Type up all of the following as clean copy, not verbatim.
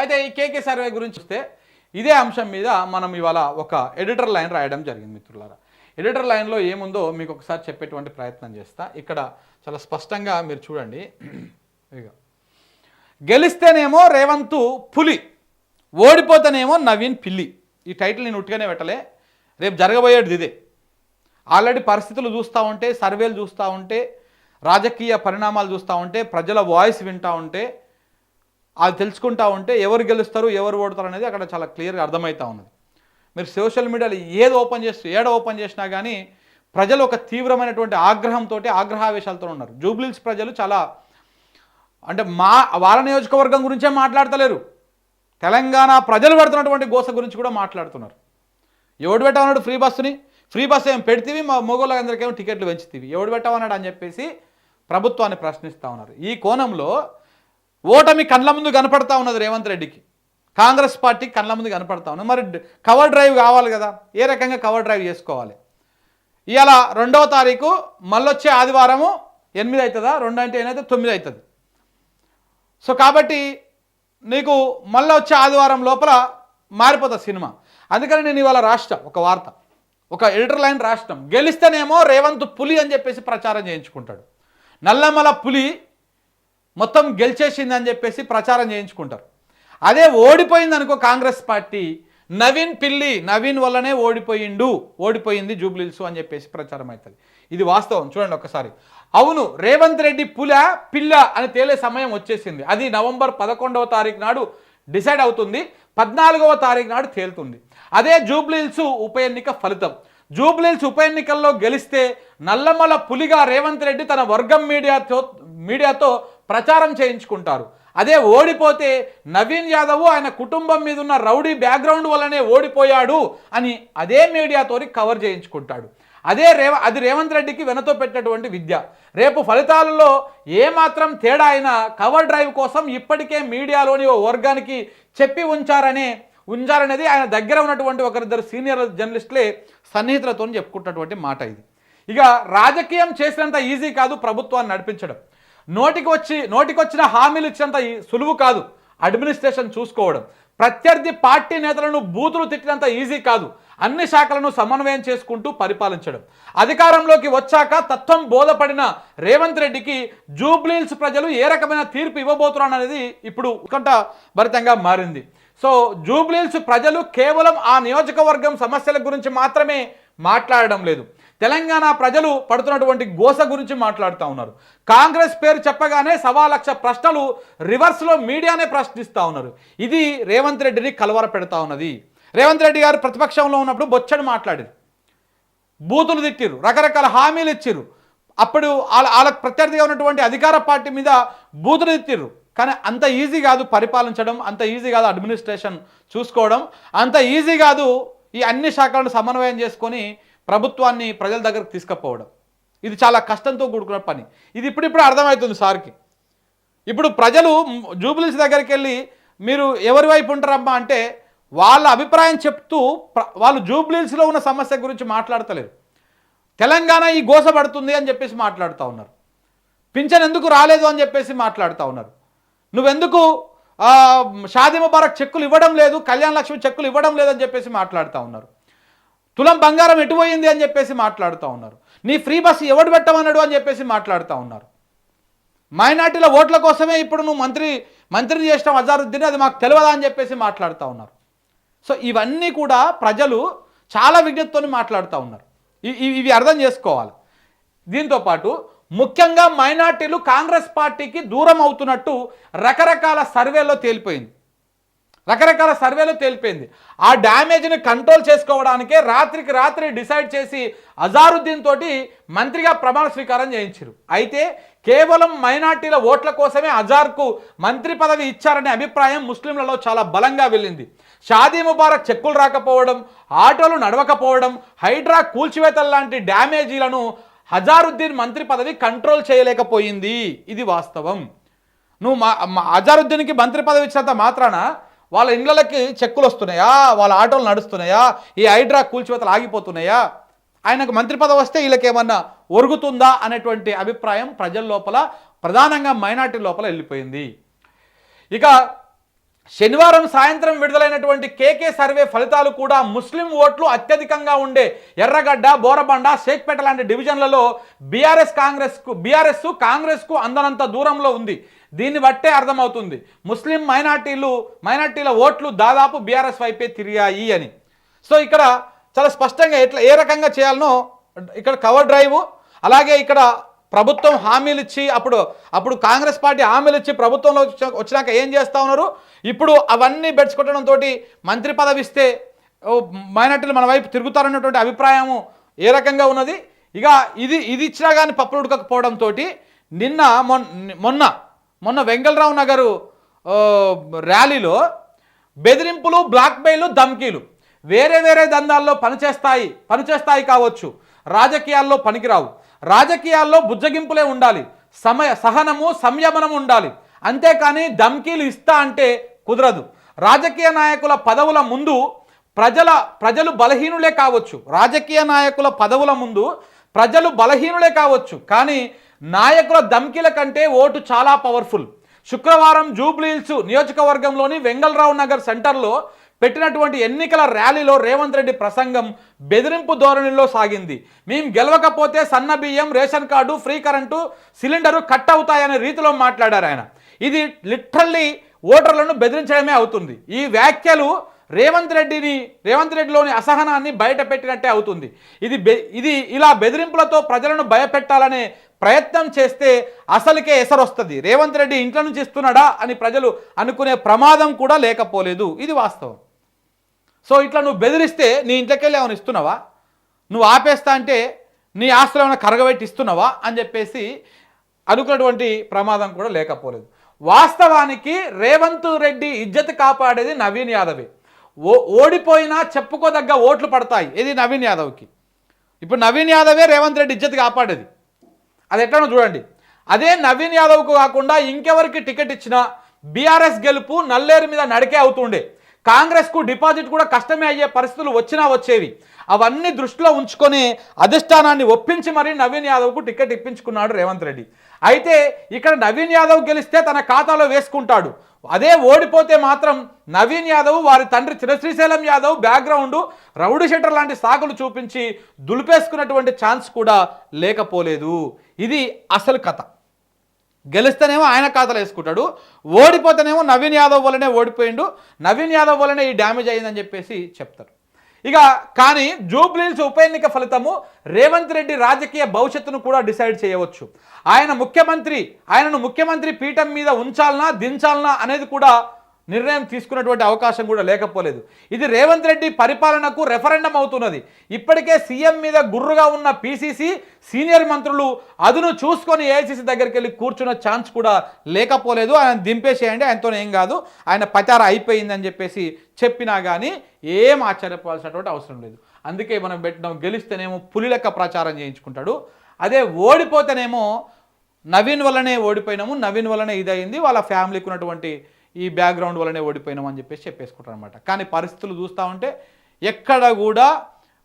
అయితే ఈ KK survey గురించి వస్తే ఇదే అంశం మీద మనం ఇవాళ ఒక ఎడిటర్ లైన్ రాయడం జరిగింది మిత్రులారా. ఎడిటర్ లైన్లో ఏముందో మీకు ఒకసారి చెప్పేటువంటి ప్రయత్నం చేస్తా. ఇక్కడ చాలా స్పష్టంగా మీరు చూడండి. ఇక గెలిస్తేనేమో రేవంత్ పులి, ఓడిపోతేనేమో నవీన్ పిల్లి. ఈ టైటిల్ నేను ఉట్టిగానే పెట్టలే, రేపు జరగబోయేది ఇదే. ఆల్రెడీ పరిస్థితులు చూస్తూ ఉంటే, సర్వేలు చూస్తూ ఉంటే, రాజకీయ పరిణామాలు చూస్తూ ఉంటే, ప్రజల వాయిస్ వింటూ ఉంటే, అది తెలుసుకుంటూ ఉంటే ఎవరు గెలుస్తారు ఎవరు ఓడతారు అనేది అక్కడ చాలా క్లియర్గా అర్థమవుతూ ఉన్నది. మీరు సోషల్ మీడియాలో ఏడ ఓపెన్ చేసినా కానీ ప్రజలు ఒక తీవ్రమైనటువంటి ఆగ్రహంతో, ఆగ్రహావేశాలతో ఉన్నారు. జూబ్లీహిల్స్ ప్రజలు చాలా అంటే వాళ్ళ నియోజకవర్గం గురించే మాట్లాడతలేరు, తెలంగాణ ప్రజలు పడుతున్నటువంటి గోస గురించి కూడా మాట్లాడుతున్నారు. ఎవడు పెట్టమన్నాడు ఫ్రీ బస్సు ఏం పెడితేవి, మా మొగోళ్ళందరికేమో టికెట్లు పెంచుతీవి, ఎవడు పెట్టమన్నాడు అని చెప్పేసి ప్రభుత్వాన్ని ప్రశ్నిస్తూ ఉన్నారు. ఈ కోణంలో ఓటమి కళ్ళ ముందు కనపడతా ఉన్నది రేవంత్ రెడ్డికి, కాంగ్రెస్ పార్టీకి కళ్ళ ముందు కనపడతా ఉన్నది. మరి కవర్ డ్రైవ్ కావాలి కదా, ఏ రకంగా కవర్ డ్రైవ్ చేసుకోవాలి? ఇవాళ 2వ తారీఖు మళ్ళొచ్చే ఆదివారము 8 అవుతుందా, 2 అంటే 8 అయితే 9 అవుతుంది. సో కాబట్టి నీకు మళ్ళీ వచ్చే ఆదివారం లోపల మారిపోతుంది సినిమా. అందుకని నేను ఇవాళ ఒక వార్త, ఒక ఎడిటర్ లైన్ రాష్ట్రం. గెలిస్తేనేమో రేవంత్ పులి అని చెప్పేసి ప్రచారం చేయించుకుంటాడు, నల్లమల పులి మొత్తం గెలిచేసింది అని చెప్పేసి ప్రచారం చేయించుకుంటారు. అదే ఓడిపోయింది అనుకో కాంగ్రెస్ పార్టీ, నవీన్ పిల్లి, నవీన్ వల్లనే ఓడిపోయింది జూబ్లీహిల్స్ అని చెప్పేసి ప్రచారం అవుతుంది. ఇది వాస్తవం. చూడండి ఒకసారి. అవును, రేవంత్ రెడ్డి పిల్ల అని తేలే సమయం వచ్చేసింది. అది నవంబర్ 11వ తారీఖు నాడు డిసైడ్ అవుతుంది, 14వ తారీఖు నాడు తేలుతుంది. అదే జూబ్లీహిల్స్ ఉప ఎన్నిక ఫలితం. జూబ్లీహిల్స్ ఉప ఎన్నికల్లో గెలిస్తే నల్లమల పులిగా రేవంత్ రెడ్డి తన వర్గం మీడియాతో ప్రచారం చేయించుకుంటారు. అదే ఓడిపోతే నవీన్ యాదవ్ ఆయన కుటుంబం మీద ఉన్న రౌడీ బ్యాక్గ్రౌండ్ వల్లనే ఓడిపోయాడు అని అదే మీడియాతో కవర్ చేయించుకుంటాడు. అది రేవంత్ రెడ్డికి వెనతో పెట్టినటువంటి విద్య. రేపు ఫలితాలలో ఏమాత్రం తేడా అయినా కవర్ డ్రైవ్ కోసం ఇప్పటికే మీడియాలోని ఓ వర్గానికి చెప్పి ఉంచారనేది ఆయన దగ్గర ఉన్నటువంటి ఒకరిద్దరు సీనియర్ జర్నలిస్టులే సన్నిహితులతో చెప్పుకుంటున్నటువంటి మాట ఇది. ఇక రాజకీయం చేసినంత ఈజీ కాదు ప్రభుత్వాన్ని నడిపించడం, నోటికొచ్చిన హామీలు ఇచ్చినంత సులువు కాదు అడ్మినిస్ట్రేషన్ చూసుకోవడం, ప్రత్యర్థి పార్టీ నేతలను బూతులు తిట్టినంత ఈజీ కాదు అన్ని శాఖలను సమన్వయం చేసుకుంటూ పరిపాలించడం. అధికారంలోకి వచ్చాక తత్వం బోధపడిన రేవంత్ రెడ్డికి జూబ్లీహిల్స్ ప్రజలు ఏ రకమైన తీర్పు ఇవ్వబోతున్నారు అనేది ఇప్పుడు ఉత్కంఠభరితంగా మారింది. సో జూబ్లీహిల్స్ ప్రజలు కేవలం ఆ నియోజకవర్గం సమస్యల గురించి మాత్రమే మాట్లాడడం లేదు, తెలంగాణ ప్రజలు పడుతున్నటువంటి గోస గురించి మాట్లాడుతూ ఉన్నారు. కాంగ్రెస్ పేరు చెప్పగానే 1,00,000 ప్రశ్నలు రివర్స్లో మీడియానే ప్రశ్నిస్తూ ఉన్నారు. ఇది రేవంత్ రెడ్డిని కలవర పెడతా ఉన్నది. రేవంత్ రెడ్డి గారు ప్రతిపక్షంలో ఉన్నప్పుడు బొచ్చడు మాట్లాడారు, బూతులు తిట్టిరు, రకరకాల హామీలు ఇచ్చిర్రు. అప్పుడు వాళ్ళకు ప్రత్యర్థిగా ఉన్నటువంటి అధికార పార్టీ మీద బూతులు తిట్టిర్రు. కానీ అంత ఈజీ కాదు పరిపాలించడం, అంత ఈజీ కాదు అడ్మినిస్ట్రేషన్ చూసుకోవడం, అంత ఈజీ కాదు ఈ అన్ని శాఖలను సమన్వయం చేసుకొని ప్రభుత్వాన్ని ప్రజల దగ్గరకు తీసుకుపోవడం. ఇది చాలా కష్టంతో కూడుకున్న పని. ఇది ఇప్పుడు అర్థమవుతుంది సార్కి. ఇప్పుడు ప్రజలు జూబ్లీహిల్స్ దగ్గరికి వెళ్ళి మీరు ఎవరి వైపు ఉంటారమ్మా అంటే వాళ్ళ అభిప్రాయం చెప్తూ వాళ్ళు జూబ్లీహిల్స్లో ఉన్న సమస్య గురించి మాట్లాడతలేరు. తెలంగాణ ఈ గోస పడుతుంది అని చెప్పేసి మాట్లాడుతూ ఉన్నారు, పింఛన్ ఎందుకు రాలేదు అని చెప్పేసి మాట్లాడుతూ ఉన్నారు, నువ్వెందుకు షాదీ ముబారక్ చెక్కులు ఇవ్వడం లేదు, కళ్యాణ లక్ష్మి చెక్కులు ఇవ్వడం లేదని చెప్పేసి మాట్లాడుతూ ఉన్నారు, తులం బంగారం ఎటుపోయింది అని చెప్పేసి మాట్లాడుతూ ఉన్నారు, నీ ఫ్రీ బస్సు ఎవడు పెట్టమన్నాడు అని చెప్పేసి మాట్లాడుతూ ఉన్నారు. మైనార్టీల ఓట్ల కోసమే ఇప్పుడు నువ్వు మంత్రిని చేసిన అజారుద్దీన్, అది మాకు తెలియదా అని చెప్పేసి మాట్లాడుతూ ఉన్నారు. సో ఇవన్నీ కూడా ప్రజలు చాలా విజ్ఞతతో మాట్లాడుతూ ఉన్నారు. ఇవి అర్థం చేసుకోవాలి. దీంతోపాటు ముఖ్యంగా మైనార్టీలు కాంగ్రెస్ పార్టీకి దూరం అవుతున్నట్టు రకరకాల సర్వేలో తేలిపోయింది. ఆ డ్యామేజ్ని కంట్రోల్ చేసుకోవడానికే రాత్రికి రాత్రి డిసైడ్ చేసి అజారుద్దీన్ తోటి మంత్రిగా ప్రమాణ స్వీకారం చేయించారు. అయితే కేవలం మైనార్టీల ఓట్ల కోసమే అజార్కు మంత్రి పదవి ఇచ్చారనే అభిప్రాయం ముస్లింలలో చాలా బలంగా వెళ్ళింది. షాదీ ముబారక్ చెక్కులు రాకపోవడం, ఆటోలు నడవకపోవడం, హైడ్రా కూల్చివేతల లాంటి డ్యామేజీలను అజారుద్దీన్ మంత్రి పదవి కంట్రోల్ చేయలేకపోయింది. ఇది వాస్తవం. నువ్వు అజారుద్దీన్కి మంత్రి పదవి ఇచ్చినంత మాత్రాన వాళ్ళ ఇండ్లకి చెక్కులు వస్తున్నాయా, వాళ్ళ ఆటోలు నడుస్తున్నాయా, ఈ హైడ్రా కూల్చివేతలు ఆగిపోతున్నాయా, ఆయనకు మంత్రి పదవి వస్తే వీళ్ళకేమన్నా ఒరుగుతుందా అనేటువంటి అభిప్రాయం ప్రజల లోపల, ప్రధానంగా మైనార్టీ లోపల వెళ్ళిపోయింది. ఇక శనివారం సాయంత్రం విడుదలైనటువంటి కేకే సర్వే ఫలితాలు కూడా ముస్లిం ఓట్లు అత్యధికంగా ఉండే ఎర్రగడ్డ, బోరబండ, షేక్పేట లాంటి డివిజన్లలో కాంగ్రెస్కు అందనంత దూరంలో ఉంది. దీన్ని బట్టే అర్థమవుతుంది ముస్లిం మైనార్టీల ఓట్లు దాదాపు బీఆర్ఎస్ వైపే తిరిగాయి అని. సో ఇక్కడ చాలా స్పష్టంగా ఏ రకంగా చేయాలనో ఇక్కడ కవర్ డ్రైవ్, అలాగే ఇక్కడ ప్రభుత్వం హామీలు ఇచ్చి అప్పుడు కాంగ్రెస్ పార్టీ హామీలు ఇచ్చి ప్రభుత్వంలో వచ్చినాక ఏం చేస్తూ ఉన్నారు, ఇప్పుడు అవన్నీ బెడ్స్ కొట్టడంతో మంత్రి పదవి ఇస్తే మైనార్టీలు మన వైపు తిరుగుతారన్నటువంటి అభిప్రాయము ఏ రకంగా ఉన్నది. ఇక ఇది ఇచ్చినా కానీ పప్పులు ఉడకపోవడంతో మొన్న వెంగళరావు నగరు ర్యాలీలో బెదిరింపులు, బ్లాక్మెయిల్, ధమ్కీలు వేరే దందాల్లో పనిచేస్తాయి కావచ్చు, రాజకీయాల్లో పనికిరావు. రాజకీయాల్లో బుజ్జగింపులే ఉండాలి, సహనము, సంయమనం ఉండాలి, అంతేకాని ధమ్కీలు ఇస్తా అంటే కుదరదు. రాజకీయ నాయకుల పదవుల ముందు ప్రజలు బలహీనులే కావచ్చు, రాజకీయ నాయకుల పదవుల ముందు ప్రజలు బలహీనులే కావచ్చు, కానీ నాయకుల ధమ్కీల కంటే ఓటు చాలా పవర్ఫుల్. శుక్రవారం జూబ్లీహిల్స్ నియోజకవర్గంలోని వెంగళరావు నగర్ సెంటర్లో పెట్టినటువంటి ఎన్నికల ర్యాలీలో రేవంత్ రెడ్డి ప్రసంగం బెదిరింపు ధోరణిలో సాగింది. మేము గెలవకపోతే సన్న బియ్యం, ration card, free current, cylinder cut అవుతాయనే రీతిలో మాట్లాడారు ఆయన. ఇది లిటరల్లీ ఓటర్లను బెదిరించడమే అవుతుంది. ఈ వ్యాఖ్యలు రేవంత్ రెడ్డిలోని అసహనాన్ని బయట పెట్టినట్టే అవుతుంది. ఇది ఇలా బెదిరింపులతో ప్రజలను భయపెట్టాలనే ప్రయత్నం చేస్తే అసలుకే ఎసరొస్తుంది. రేవంత్ రెడ్డి ఇంట్లో నుంచి ఇస్తున్నాడా అని ప్రజలు అనుకునే ప్రమాదం కూడా లేకపోలేదు. ఇది వాస్తవం. సో ఇట్లా నువ్వు బెదిరిస్తే నీ ఇంట్లోకి వెళ్ళి ఏమైనా ఇస్తున్నావా, నువ్వు ఆపేస్తా అంటే నీ ఆస్తులు ఏమైనా కరగబెట్టి ఇస్తున్నావా అని చెప్పేసి అనుకున్నటువంటి ప్రమాదం కూడా లేకపోలేదు. వాస్తవానికి రేవంత్ రెడ్డి ఇజ్జత్ కాపాడేది నవీన్ యాదవే. ఓడిపోయినా చెప్పుకోదగ్గ ఓట్లు పడతాయి ఇది నవీన్ యాదవ్కి. ఇప్పుడు నవీన్ యాదవే రేవంత్ రెడ్డి ఇజ్జత్ కాపాడేది. అది ఎట్లనో చూడండి. అదే నవీన్ యాదవ్కు కాకుండా ఇంకెవరికి టికెట్ ఇచ్చినా బీఆర్ఎస్ గెలుపు నల్లేరు మీద నడికే అవుతుండే. కాంగ్రెస్కు డిపాజిట్ కూడా కష్టమే అయ్యే పరిస్థితులు వచ్చేవి. అవన్నీ దృష్టిలో ఉంచుకొని అధిష్టానాన్ని ఒప్పించి మరీ నవీన్ యాదవ్కు టికెట్ ఇప్పించుకున్నాడు రేవంత్ రెడ్డి. అయితే ఇక్కడ నవీన్ యాదవ్ గెలిస్తే తన ఖాతాలో వేసుకుంటాడు. అదే ఓడిపోతే మాత్రం నవీన్ యాదవ్ వారి తండ్రి Srisailam Yadav background rowdy sheeter లాంటి సాకులు చూపించి దులిపేసుకున్నటువంటి ఛాన్స్ కూడా లేకపోలేదు. ఇది అసలు కథ. గెలిస్తేనేమో ఆయన ఖాతాలో వేసుకుంటాడు, ఓడిపోతేనేమో నవీన్ యాదవ్ వల్లనే ఓడిపోయిండు, నవీన్ యాదవ్ వల్లనే ఈ డ్యామేజ్ అయిందని చెప్పేసి చెప్తారు. ఇక కానీ జూబ్లీహిల్స్ ఉప ఎన్నిక ఫలితము రేవంత్ రెడ్డి రాజకీయ భవిష్యత్తును కూడా డిసైడ్ చేయవచ్చు. ఆయనను ముఖ్యమంత్రి పీఠం మీద ఉంచాలనా దించాలనా అనేది కూడా నిర్ణయం తీసుకున్నటువంటి అవకాశం కూడా లేకపోలేదు. ఇది రేవంత్ రెడ్డి పరిపాలనకు రెఫరెండం అవుతున్నది. ఇప్పటికే సీఎం మీద గుర్రుగా ఉన్న పీసీసీ సీనియర్ మంత్రులు అదును చూసుకొని ఏఐసీసీ దగ్గరికి వెళ్ళి కూర్చున్న ఛాన్స్ కూడా లేకపోలేదు. ఆయన దింపేసేయండి, ఆయనతో ఏం కాదు, ఆయన పచార అయిపోయిందని చెప్పేసి చెప్పినా కానీ ఏం ఆశ్చర్యపోవాల్సినటువంటి అవసరం లేదు. అందుకే మనం పెట్టినాం, గెలిస్తేనేమో పులి లెక్క ప్రచారం చేయించుకుంటాడు, అదే ఓడిపోతేనేమో నవీన్ వల్లనే ఓడిపోయినాము, నవీన్ వల్లనే ఇదయింది, వాళ్ళ ఫ్యామిలీకి ఉన్నటువంటి ఈ బ్యాక్గ్రౌండ్ వల్లనే ఓడిపోయినామని చెప్పేసుకుంటారు అనమాట. కానీ పరిస్థితులు చూస్తూ ఉంటే ఎక్కడ కూడా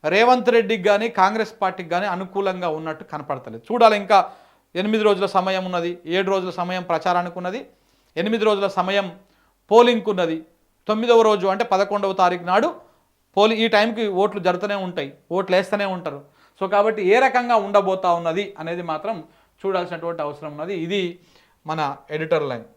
రేవంత్ రెడ్డికి కానీ కాంగ్రెస్ పార్టీకి కానీ అనుకూలంగా ఉన్నట్టు కనపడతలేదు. చూడాలి, ఇంకా 8 రోజుల సమయం ఉన్నది, 7 రోజుల సమయం ప్రచారానికి ఉన్నది, 8 రోజుల సమయం పోలింగ్కు ఉన్నది. 9వ రోజు అంటే 11వ తారీఖు నాడు ఈ టైంకి ఓట్లు జరుగుతూనే ఉంటాయి, ఓట్లు వేస్తూనే ఉంటారు. సో కాబట్టి ఏ రకంగా ఉండబోతా ఉన్నది అనేది మాత్రం చూడాల్సినటువంటి అవసరం ఉన్నది. ఇది మన ఎడిటర్ లైన్.